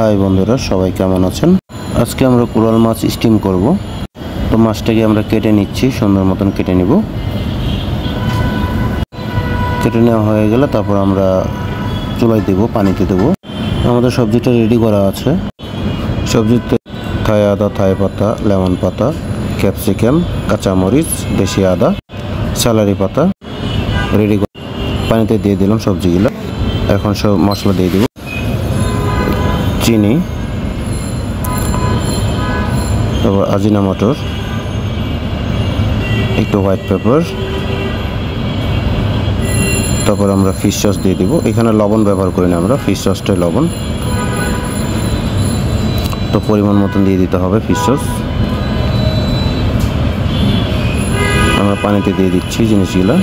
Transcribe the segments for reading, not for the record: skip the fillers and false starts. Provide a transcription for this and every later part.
High বন্ধুরা, সবাই কেমন আছেন? আজকে আমরা কোরাল মাছ স্টিম করব। তো মাছটাকে আমরা কেটে নিচ্ছি, সুন্দর মতন কেটে নিব। কেটে নেওয়া হয়ে গেলে তারপর আমরা চুলায় দেব, পানিতে দেব। আমাদের সবজিটা রেডি করা আছে। সবজিতে থাই আদা, থাই পাতা, লেমন পাতা, ক্যাপসিকাম, কাঁচামরিচ, দেশি আদা, স্যালারি পাতা রেডি করে পানিতে দিয়ে দিলাম সবজিগুলো। এখন সব মশলা দিয়ে দেব। চিনি, তারপর আজিনা মটর, একটু হোয়াইট পেপার, তারপর আমরা ফিশ সস দিয়ে দিব। এখানে লবণ ব্যবহার করি না আমরা, ফিশ সসটাই লবণ। তো পরিমাণ মতন দিয়ে দিতে হবে ফিশ সস। আমরা পানিতে দিয়ে দিচ্ছি জিনিসগুলো।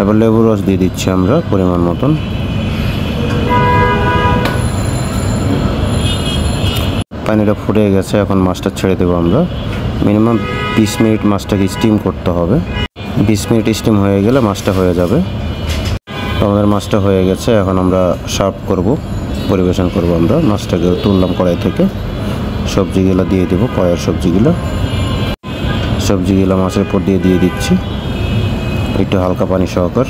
এবার লেবু রস দিয়ে দিচ্ছি আমরা পরিমাণ মতন। পানিটা ফুটে গেছে, এখন মাছটা ছেড়ে দেবো আমরা। মিনিমাম 20 মিনিট মাছটাকে স্টিম করতে হবে। 20 মিনিট স্টিম হয়ে গেলে মাছটা হয়ে যাবে। তো আমাদের মাছটা হয়ে গেছে, এখন আমরা সার্ভ করব, পরিবেশন করব। আমরা মাছটাকে তুললাম কড়াই থেকে, সবজিগুলো দিয়ে দেবো। কড়াইয়ের সবজিগুলো মাছের উপর দিয়ে দিচ্ছি, একটু হালকা পানি সহকার।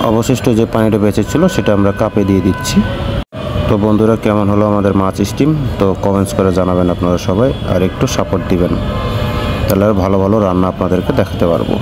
অবশিষ্ট যে পানিটা বেঁচেছিল সেটা আমরা কাপে দিয়ে দিচ্ছি। তো বন্ধুরা, কেমন হলো আমাদের মাছ স্টিম? তো কমেন্টস করে জানাবেন আপনারা সবাই, আর একটু সাপোর্ট দিবেন, তাহলে আর ভালো ভালো রান্না আপনাদেরকে দেখাতে পারবো।